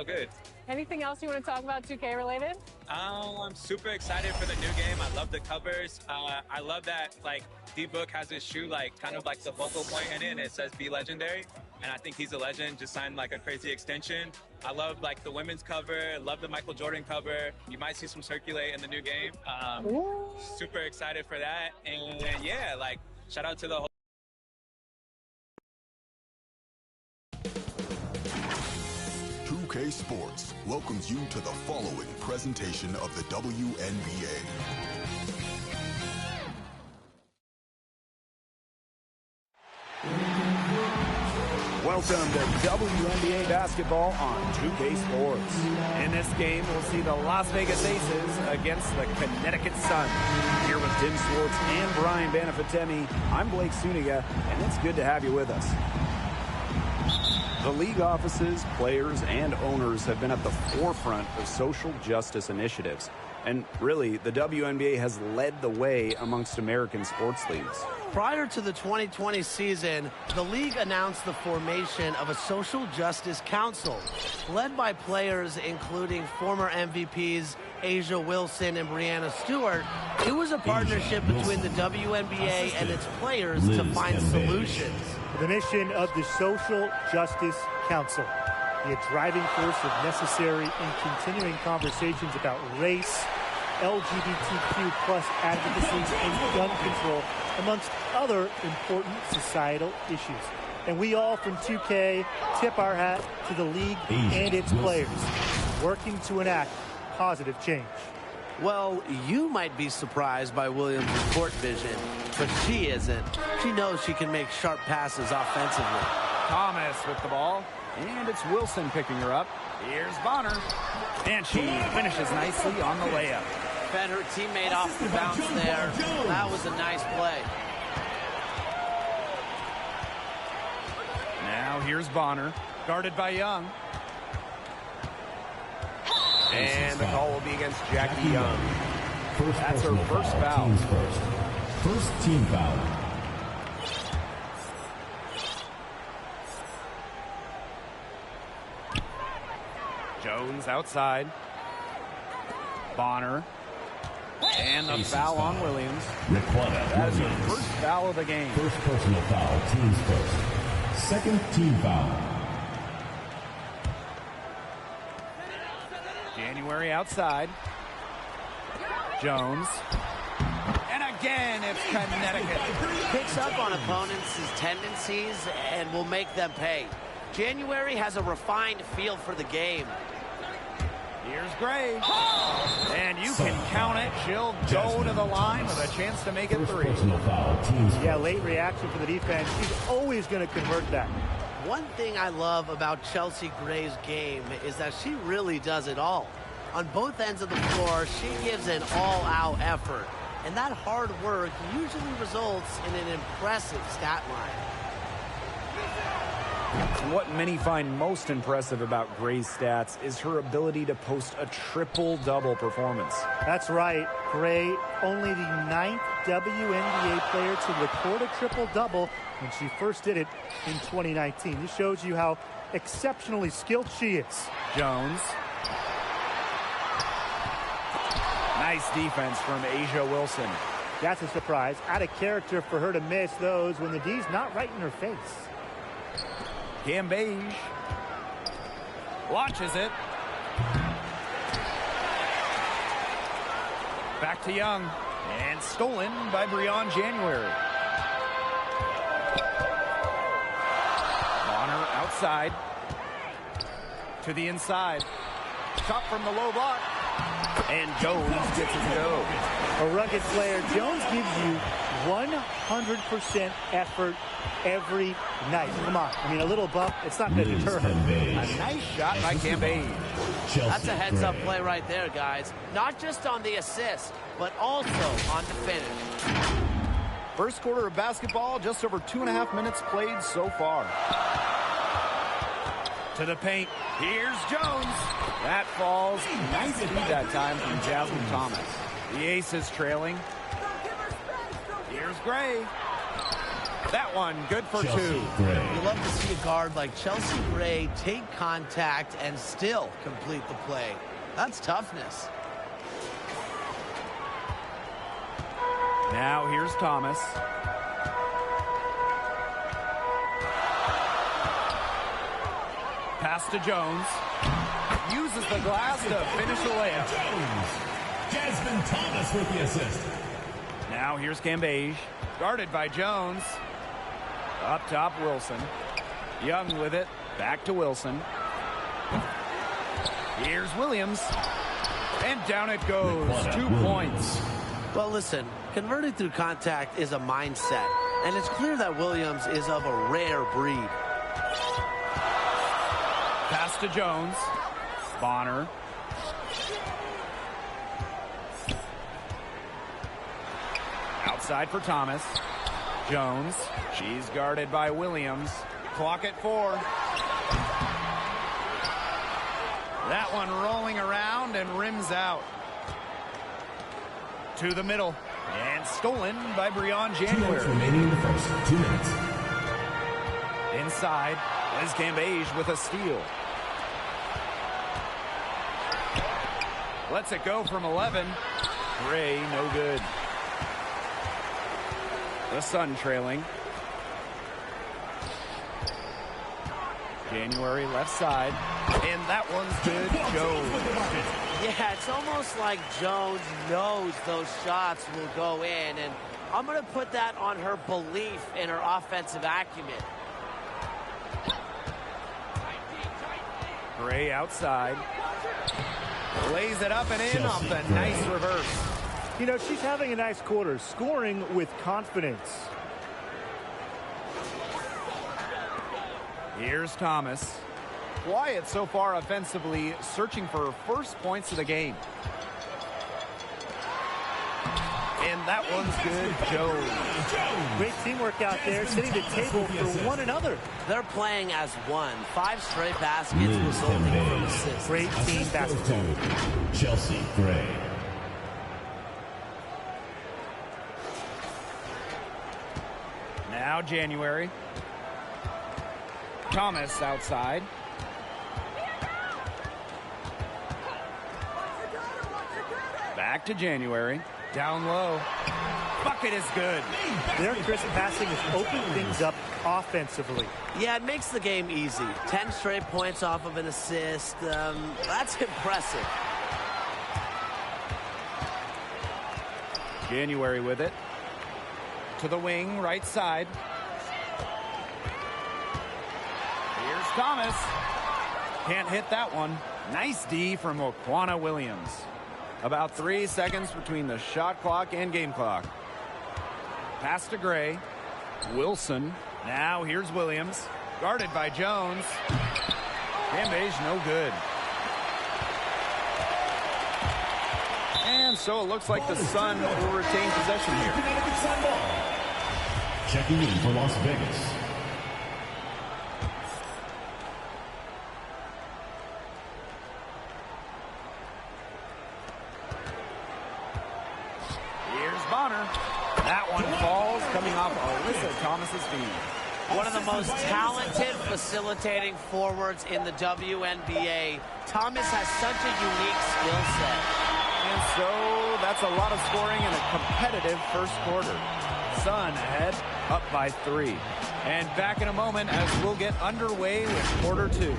so good. Anything else you want to talk about 2K related? I'm super excited for the new game. I love the covers. I love that, like, D-Book has his shoe, like, kind of like the focal point in it, and it says Be Legendary. And I think he's a legend, just signed, like, a crazy extension. I love, like, the women's cover. Love the Michael Jordan cover. You might see some circulate in the new game. Super excited for that. And, yeah, like, shout out to the whole 2K Sports welcomes you to the following presentation of the WNBA. Welcome to WNBA basketball on 2K Sports. In this game, we'll see the Las Vegas Aces against the Connecticut Sun. Here with Tim Swartz and Brian Banafitemi, I'm Blake Suniga, and it's good to have you with us. The league offices, players, and owners have been at the forefront of social justice initiatives. And really, the WNBA has led the way amongst American sports leagues. Prior to the 2020 season, the league announced the formation of a social justice council, led by players including former MVPs Asia Wilson and Breanna Stewart. It was a partnership between the WNBA and its players to find solutions. The mission of the Social Justice Council, be a driving force of necessary and continuing conversations about race, LGBTQ plus advocacy, and gun control, amongst other important societal issues. And we all from 2K tip our hat to the league and its players, working to enact positive change. Well, you might be surprised by Williams' court vision, but she isn't. She knows she can make sharp passes offensively. Thomas with the ball, and it's Wilson picking her up. Here's Bonner, and she finishes nicely on the layup. Fed her teammate off the bounce there. That was a nice play. Now here's Bonner, guarded by Young. And the call will be against Jackie Young. That's her first foul. First team foul. Jones outside. Bonner. And the foul on Williams. That is her first foul of the game. First personal foul, team's first. Second team foul. January outside. Jones. And again, it's Connecticut. Picks up on opponents' tendencies and will make them pay. January has a refined feel for the game. Here's Gray. And you can count it. She'll go to the line with a chance to make it three. Yeah, late reaction for the defense. She's always going to convert that. One thing I love about Chelsea Gray's game is that she really does it all. On both ends of the floor, she gives an all-out effort. And that hard work usually results in an impressive stat line. What many find most impressive about Gray's stats is her ability to post a triple-double performance. That's right. Gray, only the 9th WNBA player to record a triple-double when she first did it in 2019. This shows you how exceptionally skilled she is. Jones. Nice defense from Asia Wilson. That's a surprise. Out of character for her to miss those when the D's not right in her face. Gambage launches it. Back to Young. And stolen by Breanna January. Bonner outside. To the inside. Shot from the low block. And Jones gets it to go. A rugged player. Jones gives you 100% effort every night. Come on. I mean, a little bump, it's not going to deter her. A nice shot by Gambage. That's a heads-up play right there, guys. Not just on the assist, but also on the finish. First quarter of basketball, just over 2.5 minutes played so far. To the paint. Here's Jones. That falls. Nice feed that time from Jasmine Thomas. The Aces trailing. Here's Gray. That one, good for Chelsea 2. Gray. You love to see a guard like Chelsea Gray take contact and still complete the play. That's toughness. Now here's Thomas. Pass to Jones. Uses the glass to finish the layup. Jones. Jasmine Thomas with the assist. Now here's Cambage. Guarded by Jones. Up top, Wilson. Young with it. Back to Wilson. Here's Williams. And down it goes. 2 points. Well, listen, converting through contact is a mindset, and it's clear that Williams is of a rare breed. Pass to Jones. Bonner. Outside for Thomas. Jones. She's guarded by Williams. Clock at 4. That one rolling around and rims out. To the middle. And stolen by Breon 2 minutes January. remaining in the first. 2 minutes. Inside. Liz Cambage with a steal. Lets it go from 11. Gray, no good. The Sun trailing. January left side. And that one's good. Jones. Yeah, it's almost like Jones knows those shots will go in, and I'm going to put that on her belief in her offensive acumen. Gray outside. Lays it up and in off the nice reverse. You know, she's having a nice quarter, scoring with confidence. Here's Thomas. Quiet so far offensively, searching for her first points of the game. And that one's good. Jones. Great teamwork out there, setting the table for one another. They're playing as one. 5 straight baskets resulting from assists. Great team basketball. Chelsea Gray. Now January. Thomas outside. Back to January. Down low. Bucket is good. Their crisp passing has opened things up offensively. Yeah, it makes the game easy. 10 straight points off of an assist. That's impressive. January with it. To the wing, right side. Here's Thomas. Can't hit that one. Nice D from Oquana Williams. About 3 seconds between the shot clock and game clock. Pass to Gray. Wilson. Now here's Williams. Guarded by Jones. Cambage no good. And so it looks like the Sun will retain possession here. Connecticut Sun ball. Checking in for Las Vegas. Here's Bonner. That one falls coming off Alyssa Thomas's feet. One of the most talented facilitating forwards in the WNBA. Thomas has such a unique skill set. And so that's a lot of scoring in a competitive first quarter. Sun ahead, up by 3. And back in a moment as we'll get underway with quarter 2.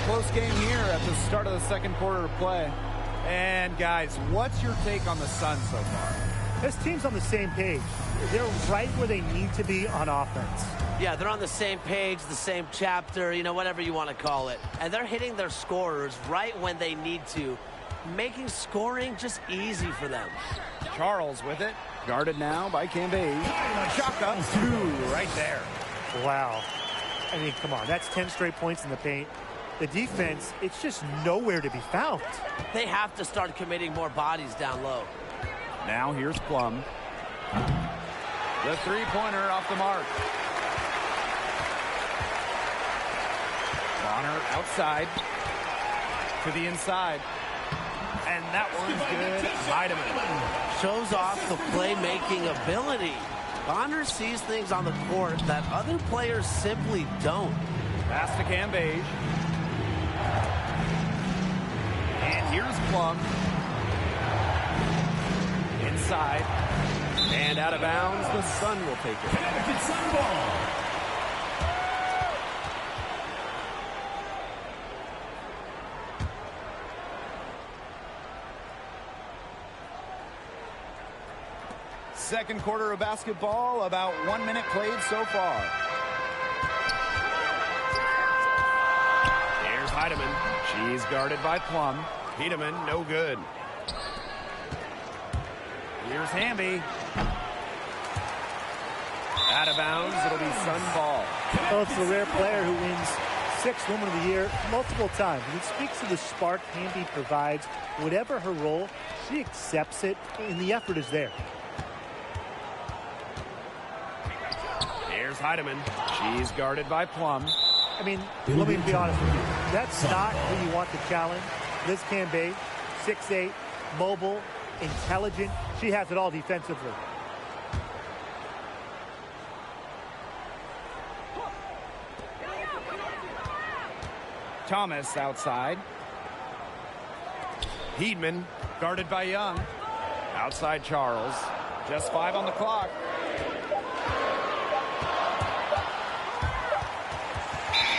Close game here at the start of the second quarter of play. And guys, what's your take on the Sun so far? This team's on the same page. They're right where they need to be on offense. Yeah, they're on the same page, the same chapter, you know, whatever you want to call it. And they're hitting their scorers right when they need to, making scoring just easy for them. Charles with it. Guarded now by Cambage. Shot up 2 right there. Wow. I mean, come on. That's 10 straight points in the paint. The defense, it's just nowhere to be found. They have to start committing more bodies down low. Now here's Plum. The three-pointer off the mark. Bonner outside to the inside. And that one's good. Vitamin. Shows off the playmaking ability. Bonner sees things on the court that other players simply don't. Pass to Cambage. And here's Plum. Inside. And out of bounds. The Sun will take it. Connecticut Sun ball. Second quarter of basketball, about 1 minute played so far. Here's Heidemann. She's guarded by Plum. Heidemann, no good. Here's Hamby. Out of bounds, it'll be Sun ball. Oh, it's a rare player who wins 6th Woman of the Year multiple times. And it speaks to the spark Hamby provides. Whatever her role, she accepts it, and the effort is there. Here's Heidemann. She's guarded by Plum. I mean, let me be honest with you. That's not who you want to challenge. Liz Cambage, 6'8", mobile, intelligent. She has it all defensively. Thomas outside. Heedman guarded by Young. Outside Charles. Just 5 on the clock.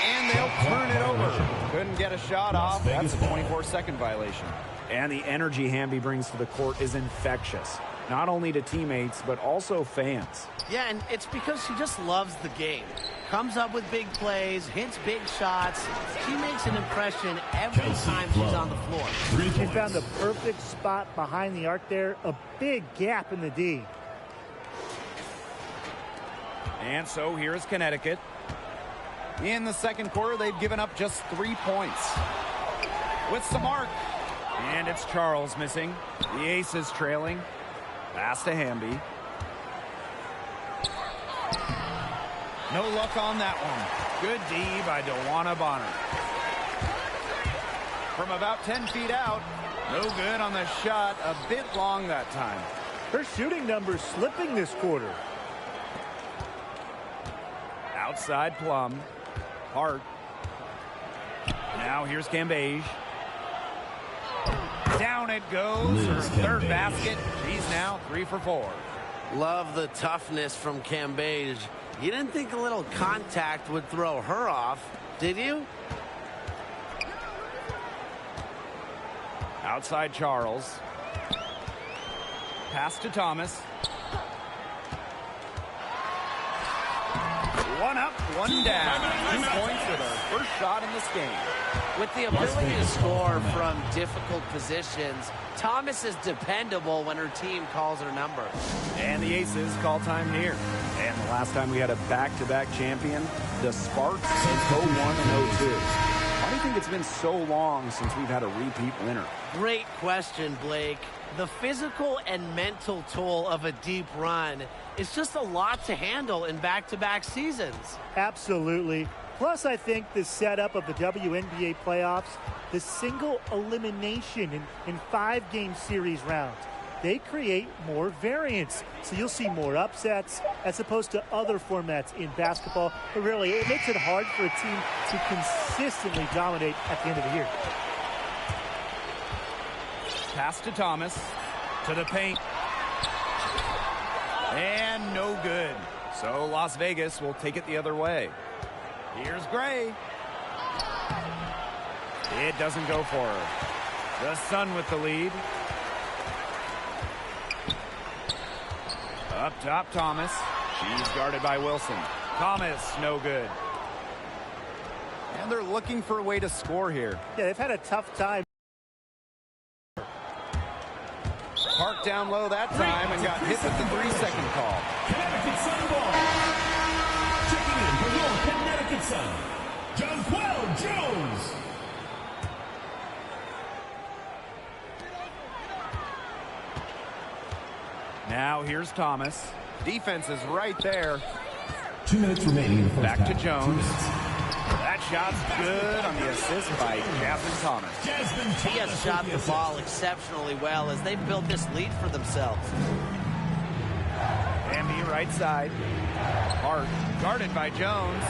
And they'll turn it over. Couldn't get a shot off. That's a 24-second violation. And the energy Hamby brings to the court is infectious. Not only to teammates, but also fans. Yeah, and it's because she just loves the game. Comes up with big plays, hits big shots. She makes an impression every time she's on the floor. She found the perfect spot behind the arc there. A big gap in the D. And so here's Connecticut. In the second quarter, they've given up just 3 points. With some mark. And it's Charles missing. The Aces trailing. Pass to Hamby. No luck on that one. Good D by DeWanna Bonner. From about 10 feet out. No good on the shot. A bit long that time. Her shooting numbers slipping this quarter. Outside Plum. Hart. Now here's Cambage. Down it goes. Her third basket. She's now 3 for 4. Love the toughness from Cambage. You didn't think a little contact would throw her off, did you? Outside Charles. Pass to Thomas. One up, one down. 2 points with her first shot in this game. With the ability to score from difficult positions, Thomas is dependable when her team calls her number. And the Aces call time here. And the last time we had a back-to-back champion, the Sparks in 01 and 02. Why do you think it's been so long since we've had a repeat winner? Great question, Blake. The physical and mental toll of a deep run is just a lot to handle in back-to-back seasons. Absolutely. Plus, I think the setup of the WNBA playoffs, the single elimination in 5-game series rounds, they create more variance. So you'll see more upsets as opposed to other formats in basketball. But really, it makes it hard for a team to consistently dominate at the end of the year. Pass to Thomas. To the paint. And no good. So Las Vegas will take it the other way. Here's Gray. It doesn't go for her. The Sun with the lead. Up top, Thomas. She's guarded by Wilson. Thomas, no good. And they're looking for a way to score here. Yeah, they've had a tough time. Park down low that time and got hit with the 3-second call. Connecticut Sun ball. Checking in for your Connecticut Sun, Jonquel Jones. here's Thomas. Defense is right there. 2 minutes remaining in the first Back half. to 2 Jones. minutes. That shot's good on the assist by Jasmine Thomas. He has shot the ball exceptionally well as they've built this lead for themselves. Amby right side. Hart guarded by Jones.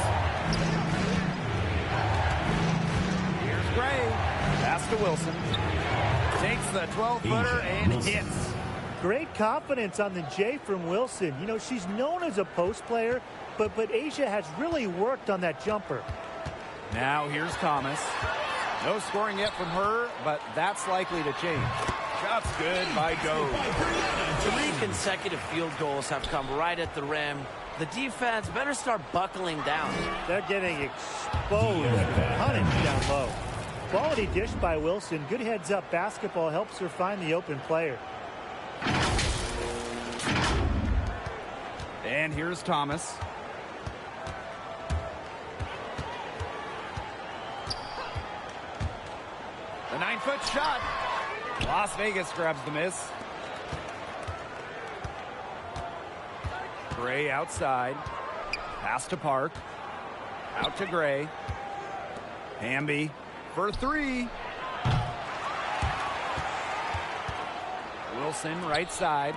Here's Gray. Pass to Wilson. Takes the 12-footer and hits. Great confidence on the J from Wilson. You know, she's known as a post player, but Asia has really worked on that jumper. Now here's Thomas. No scoring yet from her, but that's likely to change. Shot's good by Doe. 3 consecutive field goals have come right at the rim. The defense better start buckling down. They're getting exposed, punished down low. Quality dish by Wilson. Good heads up basketball helps her find the open player. And here's Thomas. The 9-foot shot. Las Vegas grabs the miss. Gray outside. Pass to Park. Out to Gray. Hamby for 3. Wilson right side.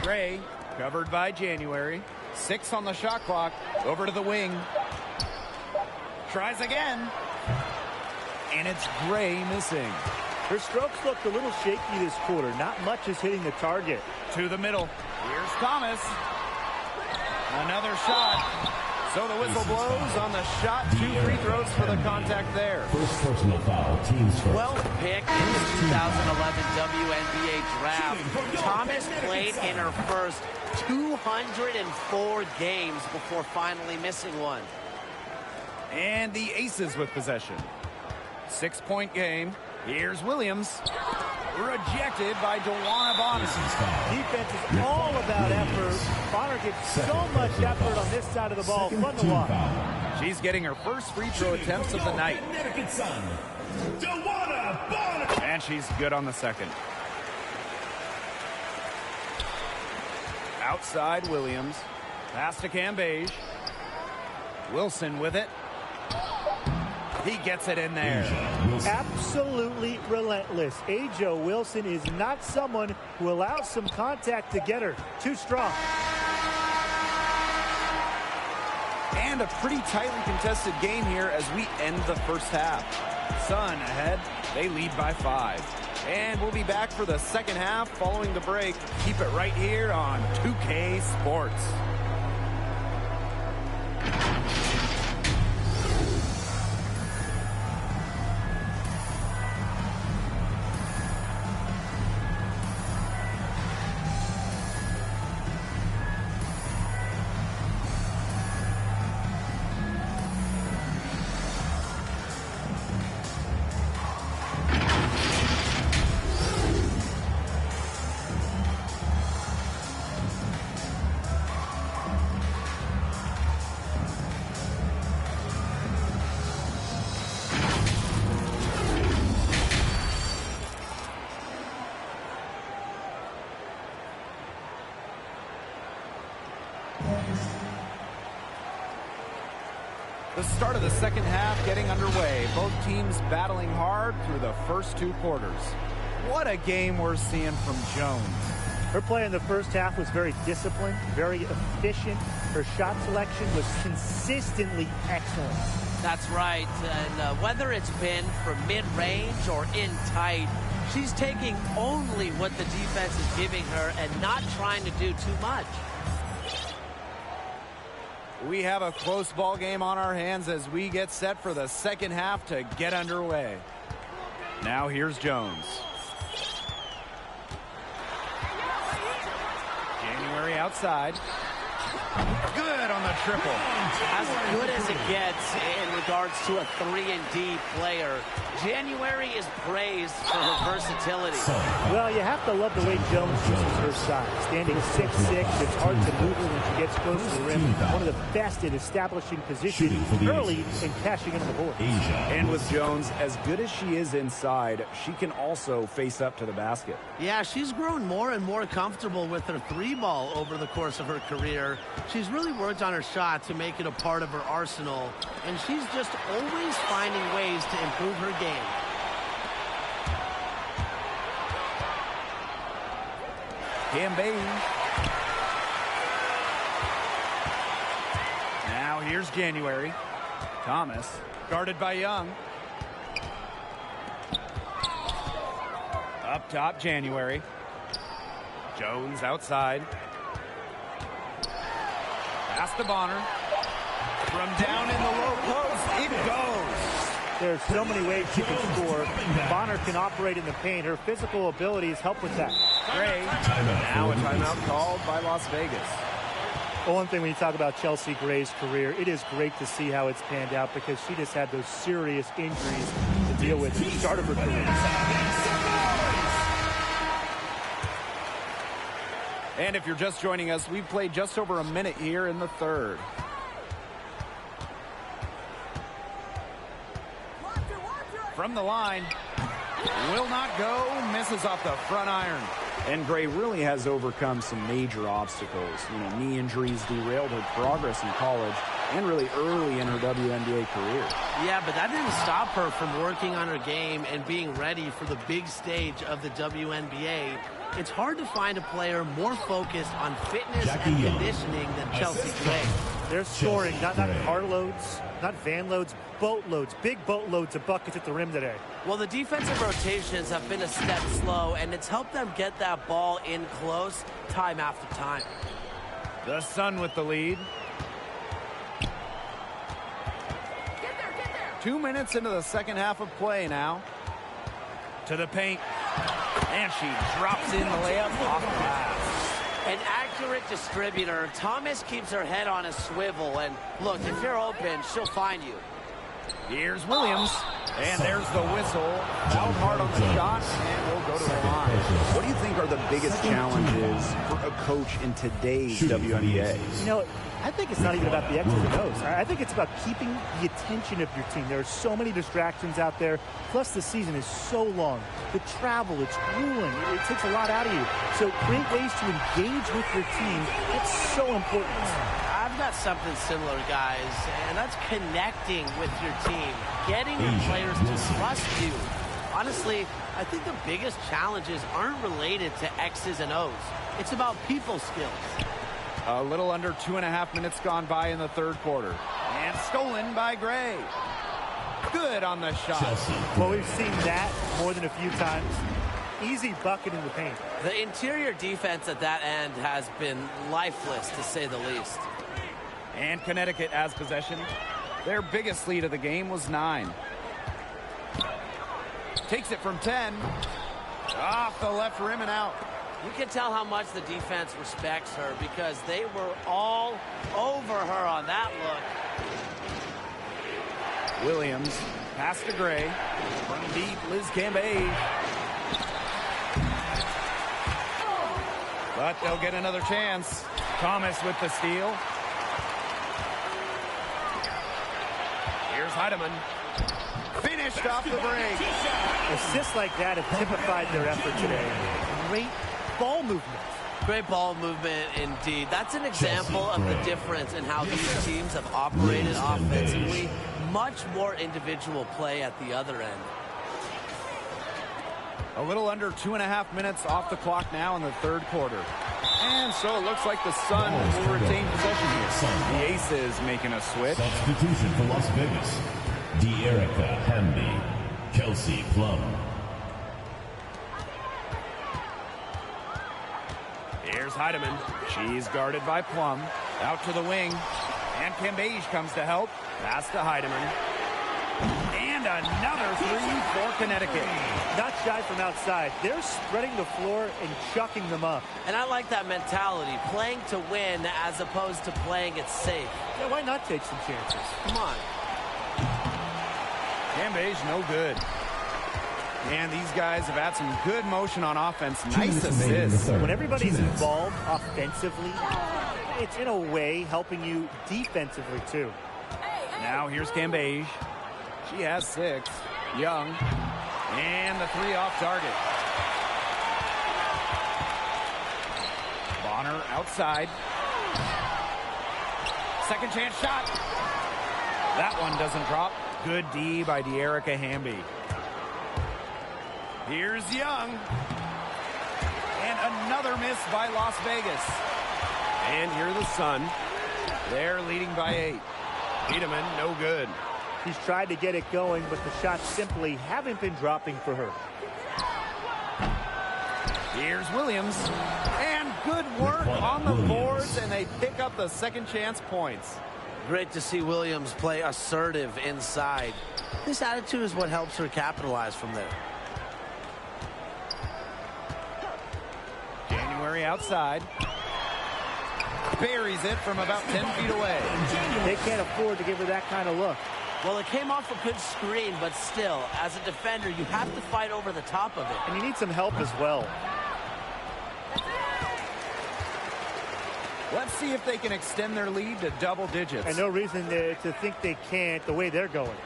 Gray covered by January. 6 on the shot clock. Over to the wing. Tries again. And it's Gray missing. Her strokes looked a little shaky this quarter. Not much is hitting the target. To the middle. Here's Thomas. Another shot. So the whistle blows on the shot. 2 free throws for the contact there. First personal foul, team's first. 12th pick in the 2011 WNBA draft. Thomas played in her first 204 games before finally missing one. And the Aces with possession. 6-point game. Here's Williams. Rejected by DeWanna Bonner. Defense is all about effort. Bonner gets so much effort on this side of the ball. Fun to watch. She's getting her first free throw attempts of the night. And she's good on the second. Outside Williams. Pass to Cambage. Wilson with it. He gets it in there. Absolutely relentless. Asia Wilson is not someone who allows some contact to get her. Too strong. And a pretty tightly contested game here as we end the first half. Sun ahead. They lead by 5. And we'll be back for the second half following the break. Keep it right here on 2K Sports. The start of the second half getting underway. Both teams battling hard through the first 2 quarters. What a game we're seeing from Jones. Her play in the first half was very disciplined, very efficient. Her shot selection was consistently excellent. That's right. And whether it's been from mid-range or in tight, she's taking only what the defense is giving her and not trying to do too much. We have a close ball game on our hands as we get set for the second half to get underway. Now here's Jones. January outside. Good on the triple. As good as it gets in regards to a 3-and-D player. January is praised for her versatility. Well, you have to love the way Jones uses her size. Standing 6'6", it's hard to move her when she gets close to the rim. One of the best at establishing position early and cashing in on the board. And with Jones, as good as she is inside, she can also face up to the basket. Yeah, she's grown more and more comfortable with her three ball over the course of her career. She's really worked on her shot to make it a part of her arsenal, and she's just always finding ways to improve her game. Cambeige. Now here's January. Thomas, guarded by Young. Up top, January. Jones outside. Pass to Bonner. From down in the low post, it goes. There's so many ways she can score. Bonner can operate in the paint. Her physical abilities help with that. Gray. Now a timeout called by Las Vegas. Well, one thing when you talk about Chelsea Gray's career, it is great to see how it's panned out because she just had those serious injuries to deal with at the start of her career. And if you're just joining us, we've played just over a minute here in the third. From the line, will not go, misses off the front iron. And Gray really has overcome some major obstacles. You know, knee injuries derailed her progress in college and really early in her WNBA career. Yeah, but that didn't stop her from working on her game and being ready for the big stage of the WNBA. It's hard to find a player more focused on fitness and conditioning than Chelsea Gray. They're scoring, not carloads, not van loads, boatloads, big boatloads of buckets at the rim today. Well, the defensive rotations have been a step slow, and it's helped them get that ball in close time after time. The Sun with the lead. 2 minutes into the second half of play now. To the paint. And she drops in the layup off the glass. An accurate distributor. Thomas keeps her head on a swivel, and look, if you're open, she'll find you. Here's Williams, and there's the whistle. Fouled hard on the shot, and we'll go to the line. What do you think are the biggest challenges for a coach in today's WNBA? You know, I think it's not even about the X's and O's. I think it's about keeping the attention of your team. There are so many distractions out there. Plus, the season is so long. The travel, it's grueling. It takes a lot out of you. So create ways to engage with your team. It's so important. I've got something similar, guys, and that's connecting with your team, getting your players to trust you. Honestly, I think the biggest challenges aren't related to X's and O's. It's about people skills. A little under 2.5 minutes gone by in the third quarter. And stolen by Gray. Good on the shot. Well, we've seen that more than a few times. Easy bucket in the paint. The interior defense at that end has been lifeless, to say the least. And Connecticut has possession. Their biggest lead of the game was 9. Takes it from 10. Off the left rim and out. You can tell how much the defense respects her because they were all over her on that look. Williams, pass to Gray. From deep, Liz Cambeige. But they'll get another chance. Thomas with the steal. Here's Heidemann. Finished off the break. Assists like that have typified their effort today. Great ball movement. Great ball movement indeed. That's an example of the difference in how these teams have operated offensively. Much more individual play at the other end. A little under 2.5 minutes off the clock now in the third quarter. And so it looks like the Sun will retain possession here. The Aces making a switch. Substitution for Las Vegas. De'Erica Hamby, Kelsey Plum. Here's Heidemann. She's guarded by Plum. Out to the wing. And Cambeige comes to help. Pass to Heidemann. And another three for Connecticut. Not shy from outside. They're spreading the floor and chucking them up. And I like that mentality. Playing to win as opposed to playing it safe. Yeah, why not take some chances? Come on. Cambeige no good. And these guys have had some good motion on offense. Nice assist. When everybody's involved offensively, it's in a way helping you defensively, too. Now here's Cambage. She has 6. Young. And the 3 off target. Bonner outside. Second chance shot. That one doesn't drop. Good D by De'Erica Hamby. Here's Young. And another miss by Las Vegas. And here the Sun. They're leading by 8. Tiedemann, no good. She's tried to get it going, but the shots simply haven't been dropping for her. Here's Williams. And good work on the boards, and they pick up the second chance points. Great to see Williams play assertive inside. This attitude is what helps her capitalize from there. January outside. Buries it from about 10 feet away. They can't afford to give her that kind of look. Well, it came off a good screen, but still, as a defender, you have to fight over the top of it. And you need some help as well. Let's see if they can extend their lead to double digits. And no reason to think they can't the way they're going.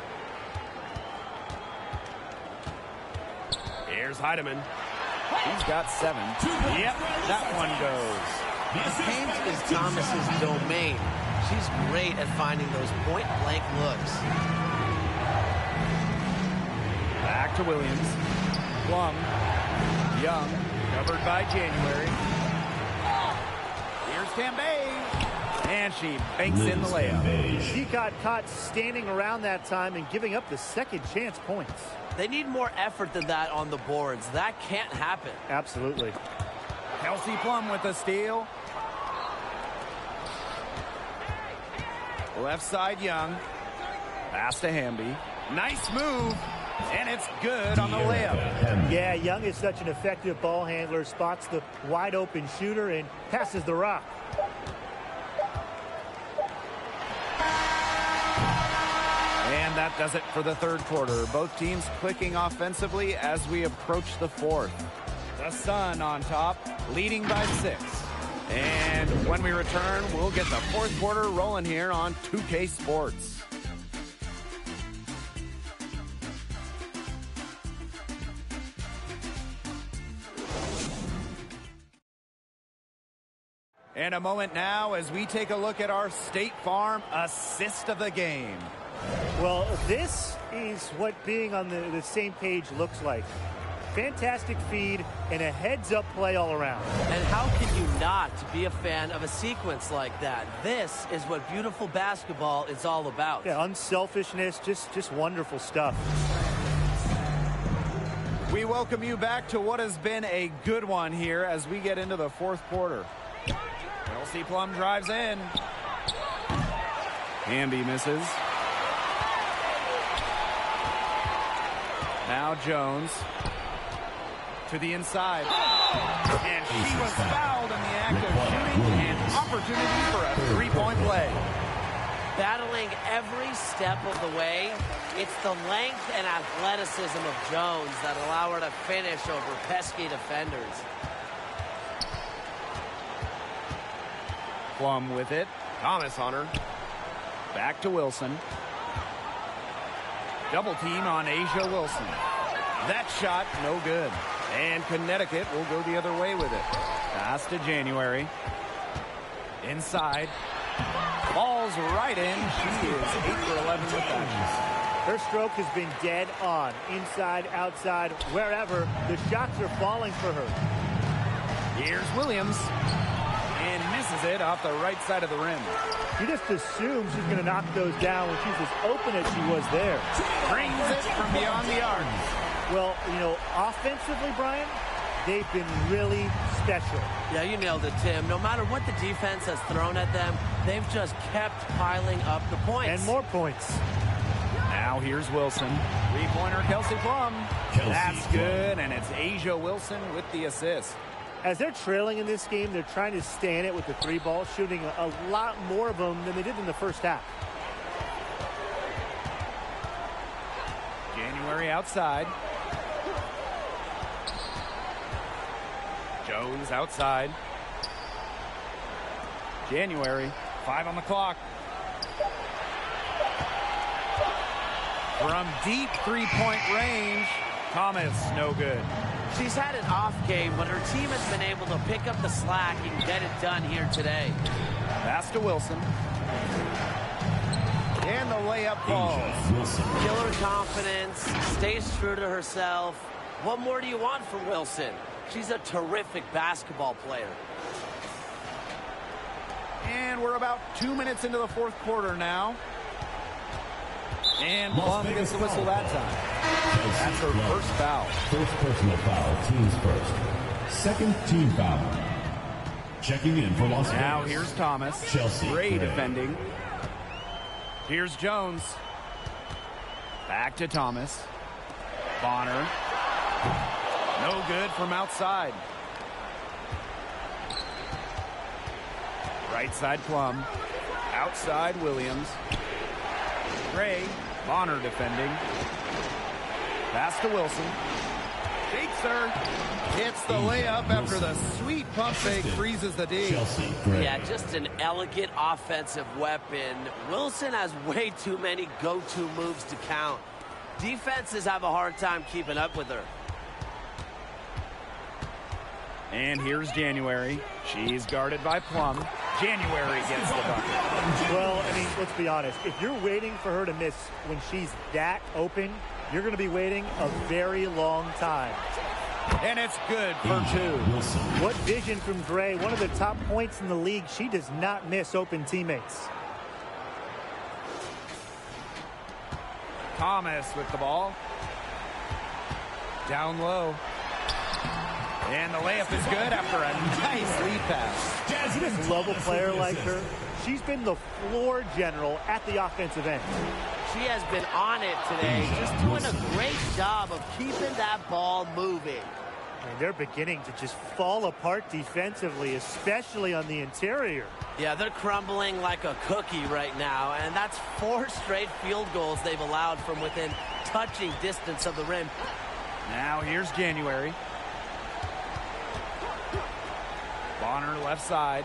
Here's Heidemann. He's got 7. Yep, that one goes. The paint is Thomas's domain. She's great at finding those point-blank looks. Back to Williams. Plum. Young. Covered by January. Here's Cambage. And she banks in the layup. She got caught standing around that time and giving up the second chance points. They need more effort than that on the boards. That can't happen. Absolutely. Kelsey Plum with the steal. Left side, Young. Pass to Hamby. Nice move. And it's good on the layup. Yeah, Young is such an effective ball handler. Spots the wide open shooter and passes the rock. And that does it for the third quarter. Both teams clicking offensively as we approach the fourth. The Sun on top, leading by 6. And when we return, we'll get the fourth quarter rolling here on 2K Sports. And a moment now as we take a look at our State Farm assist of the game. Well, this is what being on the same page looks like. Fantastic feed and a heads-up play all around. And how can you not be a fan of a sequence like that? This is what beautiful basketball is all about. Yeah, unselfishness, just wonderful stuff. We welcome you back to what has been a good one here as we get into the fourth quarter. Kelsey Plum drives in. Hamby misses. Now Jones to the inside. And she was fouled in the act of shooting, and opportunity for a three-point play. Battling every step of the way, it's the length and athleticism of Jones that allow her to finish over pesky defenders. Plum with it. Thomas on her. Back to Wilson. Double team on Asia Wilson. That shot, no good. And Connecticut will go the other way with it. Pass to January. Inside. Falls right in. She is 8 for 11 with that. Her stroke has been dead on. Inside, outside, wherever. The shots are falling for her. Here's Williams. And misses it off the right side of the rim. You just assume she's going to knock those down when she's as open as she was there. Brings it from beyond the arc. Well, you know, offensively, Brian, they've been really special. Yeah, you nailed it, Tim. No matter what the defense has thrown at them, they've just kept piling up the points. And more points. Now here's Wilson. Three-pointer, Kelsey Plum. That's good, and it's Asia Wilson with the assist. As they're trailing in this game, they're trying to stay in it with the three ball, shooting a lot more of them than they did in the first half. January outside. Jones outside. January, 5 on the clock. From deep three-point range, Thomas, no good. She's had an off game, but her team has been able to pick up the slack and get it done here today. Pass to Wilson. And the layup falls. Killer confidence, stays true to herself. What more do you want from Wilson? She's a terrific basketball player. And we're about 2 minutes into the fourth quarter now. And Plum gets the whistle that time. That's her first foul. First personal foul, team's first. Second team foul. Checking in for Las Vegas. Now here's Thomas. Chelsea Gray Gray. defending. Here's Jones. Back to Thomas. Bonner. No good from outside. Right side Plum. Outside Williams. Gray. Bonner defending. Pass to Wilson. Shakes her. Hits the layup after the sweet pump fake freezes the D. Chelsea Gray. Yeah, just an elegant offensive weapon. Wilson has way too many go-to moves to count. Defenses have a hard time keeping up with her. And here's January. She's guarded by Plum. January gets the bucket. Well, I mean, let's be honest. If you're waiting for her to miss when she's that open, you're going to be waiting a very long time. And it's good for two. Wilson. What vision from Gray, one of the top points in the league. She does not miss open teammates. Thomas with the ball. Down low. And the layup is good after a nice lead pass. You just love a player like her. She's been the floor general at the offensive end. She has been on it today, just doing a great job of keeping that ball moving. And they're beginning to just fall apart defensively, especially on the interior. Yeah, they're crumbling like a cookie right now, and that's 4 straight field goals they've allowed from within touching distance of the rim. Now here's January. Bonner left side.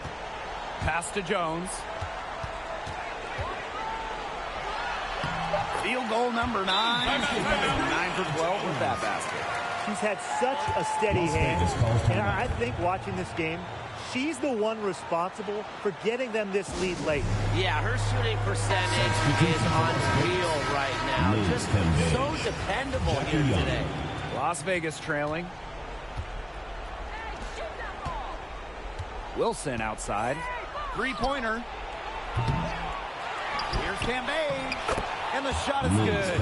Pass to Jones. Field goal number 9. 9 for 12 with that basket. She's had such a steady hand, and I think watching this game, she's the one responsible for getting them this lead late. Yeah, her shooting percentage is unreal right now. Just so dependable here today. Las Vegas trailing. Wilson outside. Three-pointer. Here's Cambay. And the shot is good.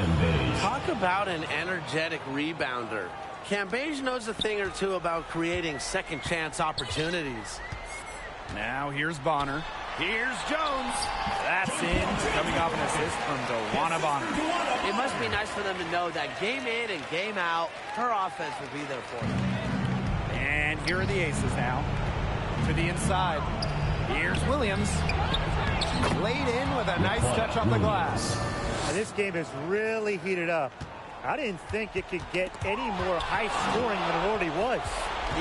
Talk about an energetic rebounder. Cambage knows a thing or two about creating second chance opportunities. Now here's Bonner. Here's Jones. That's in. Coming off an assist from DeWanna Bonner. It must be nice for them to know that game in and game out, her offense will be there for them. And here are the aces now. To the inside. Here's Williams. Laid in with a nice touch off the glass. And this game has really heated up. I didn't think it could get any more high scoring than it already was.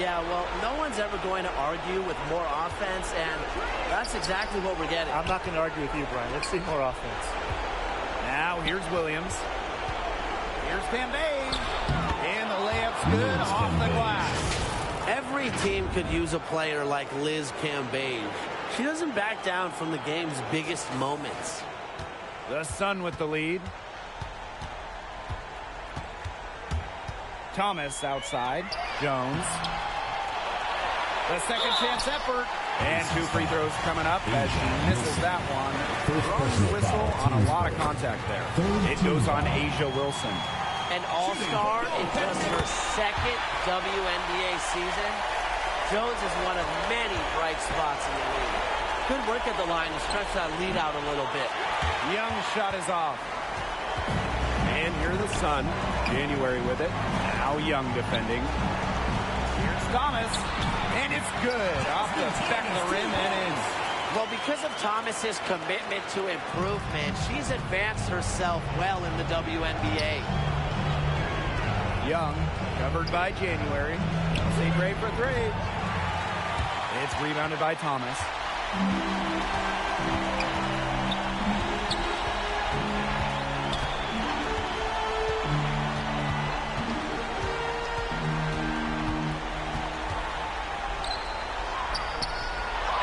Yeah, well, no one's ever going to argue with more offense, and that's exactly what we're getting. I'm not going to argue with you, Brian. Let's see more offense. Now here's Williams. Here's Cambay. And the layup's good off the glass. Every team could use a player like Liz Cambage. She doesn't back down from the game's biggest moments. The Sun with the lead. Thomas outside. Jones. The second chance effort. And 2 free throws coming up as she misses that one. Throwing the whistle on a lot of contact there. It goes on Asia Wilson. An all-star in just her second WNBA season. Jones is one of many bright spots in the league. Good work at the line to stretch that lead out a little bit. Young shot is off. And here's the Sun. January with it. Now Young defending. Here's Thomas. And it's good. Off the back of the rim and in. Well, because of Thomas's commitment to improvement, she's advanced herself well in the WNBA. Young, covered by January. Say great for 3. It's rebounded by Thomas.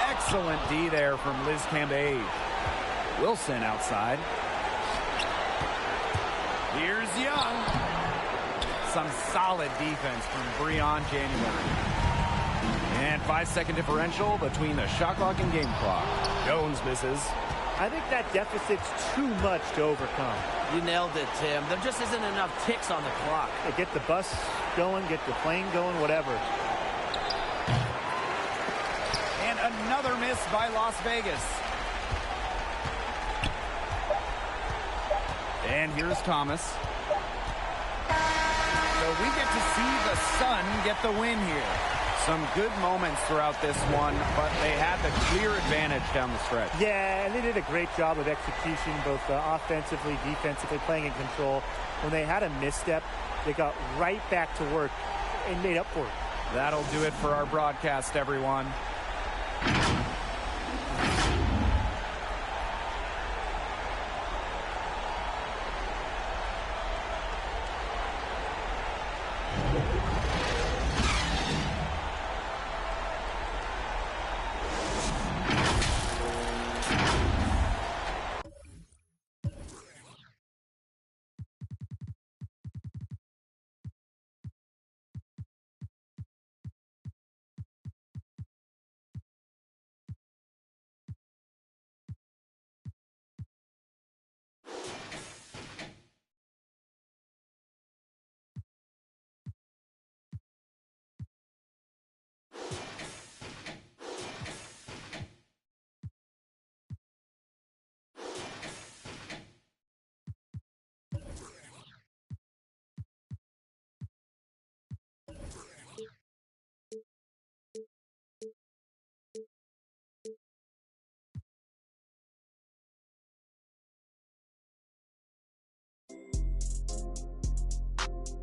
Excellent D there from Liz Cambage. Wilson outside. Here's Young. Some solid defense from Breon January. And 5-second differential between the shot clock and game clock. Jones misses. I think that deficit's too much to overcome. You nailed it, Tim. There just isn't enough ticks on the clock. Get the bus going, get the plane going, whatever. And another miss by Las Vegas. And here's Thomas. So we get to see the Sun get the win here. Some good moments throughout this one, but they had the clear advantage down the stretch. Yeah, and they did a great job of execution, both offensively, defensively, playing in control. When they had a misstep, they got right back to work and made up for it. That'll do it for our broadcast, everyone.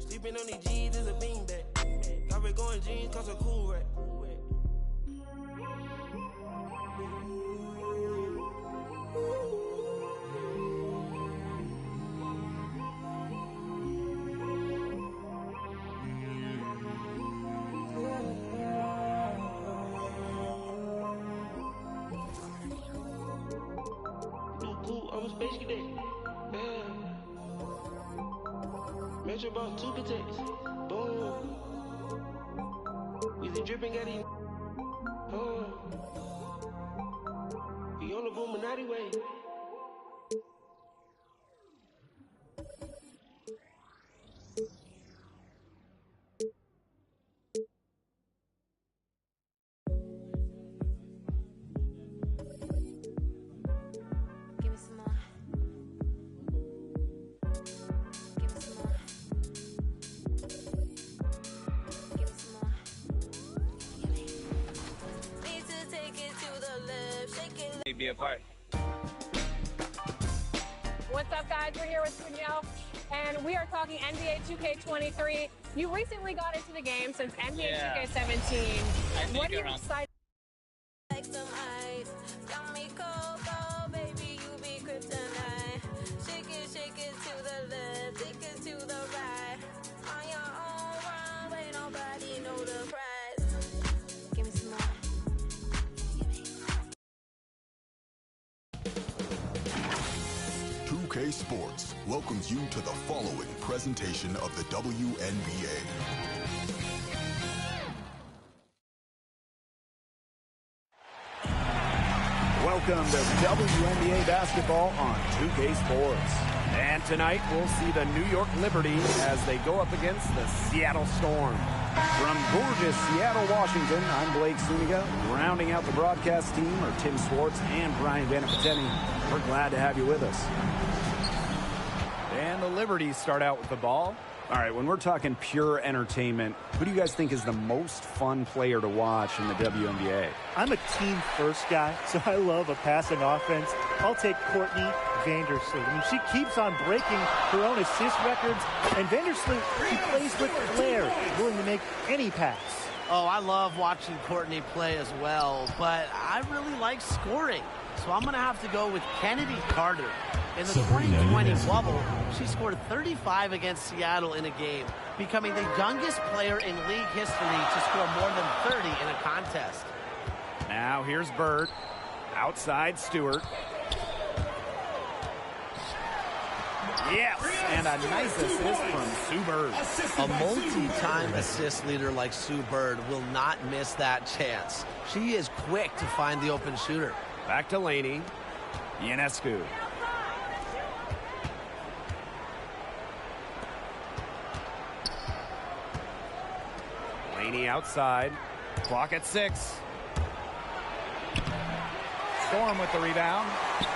Sleeping on these G's is a beanbag. I've been going jeans cause I'm cool, right? Cool, I'm a space cadet. Yeah. Metro bought 2 protects. Boom. We the dripping got it. We on the Boominati way. Be a part. What's up, guys? We're here with Danielle, and we are talking NBA 2k23. You recently got into the game since NBA 2k17. What are you excited? Like some ice, got me cold, oh, baby, you be kryptonite. Shake it to the left, take it to the right. On your own run, ain't nobody know the price. Give me some more. 2K Sports welcomes you to the following presentation of the WNBA. Welcome to WNBA basketball on 2K Sports. And tonight we'll see the New York Liberty as they go up against the Seattle Storm. From gorgeous Seattle, Washington, I'm Blake Suniga. Rounding out the broadcast team are Tim Swartz and Brian Vanapateni. We're glad to have you with us. And the Liberty start out with the ball. All right, when we're talking pure entertainment, who do you guys think is the most fun player to watch in the WNBA? I'm a team-first guy, so I love a passing offense. I'll take Courtney Vandersloot. I mean, she keeps on breaking her own assist records, and Vandersloot, she plays with flair, willing to make any pass. Oh, I love watching Courtney play as well, but I really like scoring. So I'm going to have to go with Kennedy Carter. In the 2020 bubble, she scored 35 against Seattle in a game, becoming the youngest player in league history to score more than 30 in a contest. Now here's Bird. Outside Stewart. Yes, and a nice assist from Sue Bird. A multi-time assist leader like Sue Bird will not miss that chance. She is quick to find the open shooter. Back to Laney. Ionescu. Laney outside. Clock at 6. Storm with the rebound.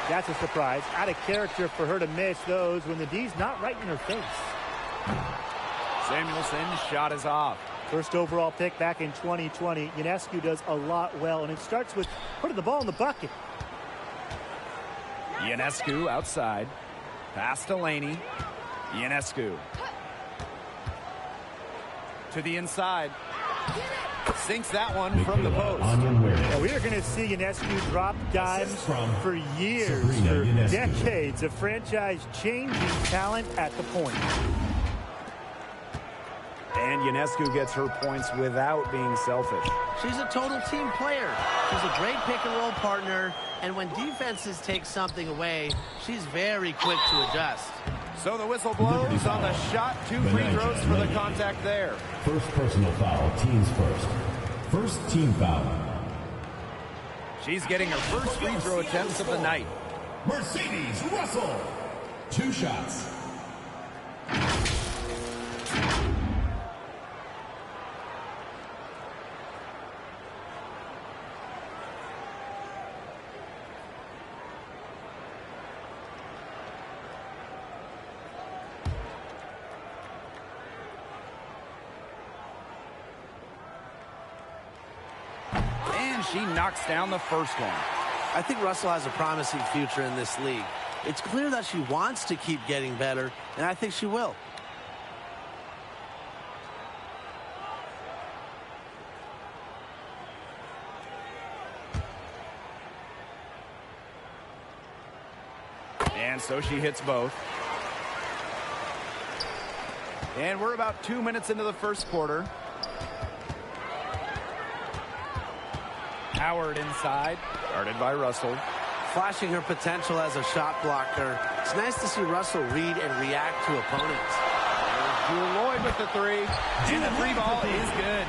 That's a surprise. Out of character for her to miss those when the D's not right in her face. Samuelson's shot is off. First overall pick back in 2020. Ionescu does a lot well, and it starts with putting the ball in the bucket. Ionescu outside. Pass to Laney. Ionescu. To the inside. Sinks that one from the post. Well, we are going to see Ionescu drop dimes for years, for decades. A franchise-changing talent at the point. And Ionescu gets her points without being selfish. She's a total team player. She's a great pick-and-roll partner, and when defenses take something away, she's very quick to adjust. So the whistle blows on the shot. 2 free throws for the contact there. First personal foul, teams first. First team foul. She's getting her first free throw attempts of the night. Mercedes Russell. 2 shots. She knocks down the first one. I think Russell has a promising future in this league. It's clear that she wants to keep getting better, and I think she will. And so she hits both. And we're about 2 minutes into the first quarter. Howard inside, guarded by Russell. Flashing her potential as a shot blocker. It's nice to see Russell read and react to opponents. Jewel Lloyd with the 3. And the 3 ball is good.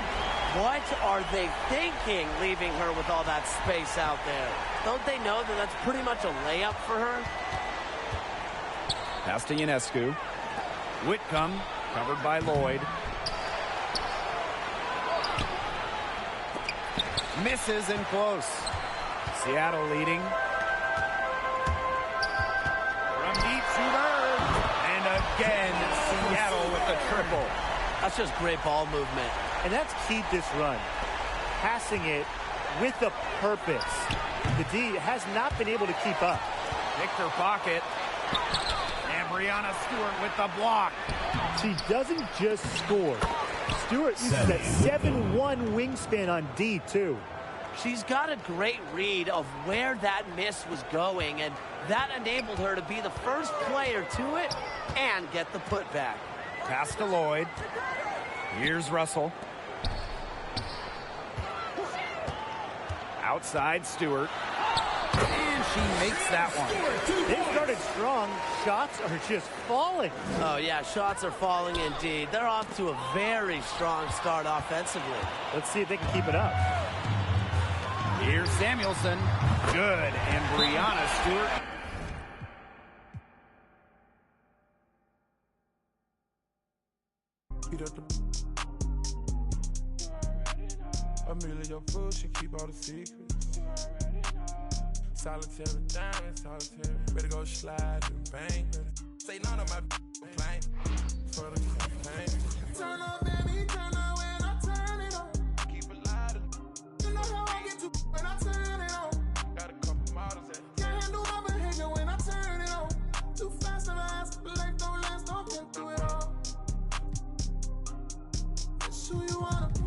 What are they thinking, leaving her with all that space out there? Don't they know that that's pretty much a layup for her? Pass to Ionescu. Whitcomb, covered by Lloyd. Misses in close. Seattle leading. From deep to Bird. And again, Seattle with the triple. That's just great ball movement. And that's keyed this run. Passing it with a purpose. The D has not been able to keep up. Victor Pocket. And Brianna Stewart with the block. She doesn't just score. Stewart uses that 7-1 wingspan on D, too. She's got a great read of where that miss was going, and that enabled her to be the first player to it and get the putback. Pass to Lloyd. Here's Russell. Outside Stewart. And she makes that one. They started strong. Shots are just falling. Oh, yeah, shots are falling indeed. They're off to a very strong start offensively. Let's see if they can keep it up. Here's Samuelson. Good. And Brianna Stewart. A million fool, she keep all the secrets. Solitary diamond, solitary. Better go slide and bang. Say none of my complain. For the campaign. Turn up, baby, turn up when I turn it on. Keep it light. You know how I get to when I turn it on. Got a couple models that can't handle my behavior when I turn it on. Too fast and fast, but life don't last, don't get through it all. It's who you wanna be.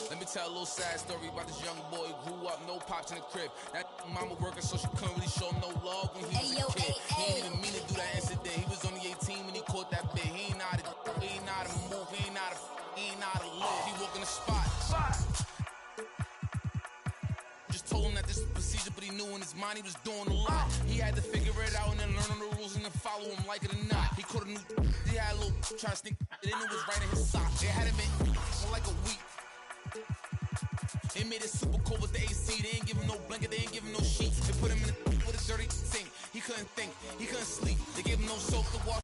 Let me tell a little sad story about this young boy who grew up, no pops in the crib. That mama working, so she couldn't really show him no love when he was a kid. He ain't even mean to do that incident. He was only 18 when he caught that bit. He ain't know how to move, he ain't know how to live. He walk in the spot. Just told him that this was procedure, but he knew in his mind he was doing a lot. He had to figure it out and then learn the rules and then follow him like it or not. He caught a new, he had a little try to sneak, and then it was right in his sock. It had him in for like a week. They made it super cold with the AC. They ain't give him no blanket, they ain't give him no sheets. They put him in with a dirty sink. He couldn't think, he couldn't sleep. They gave him no soap to wash.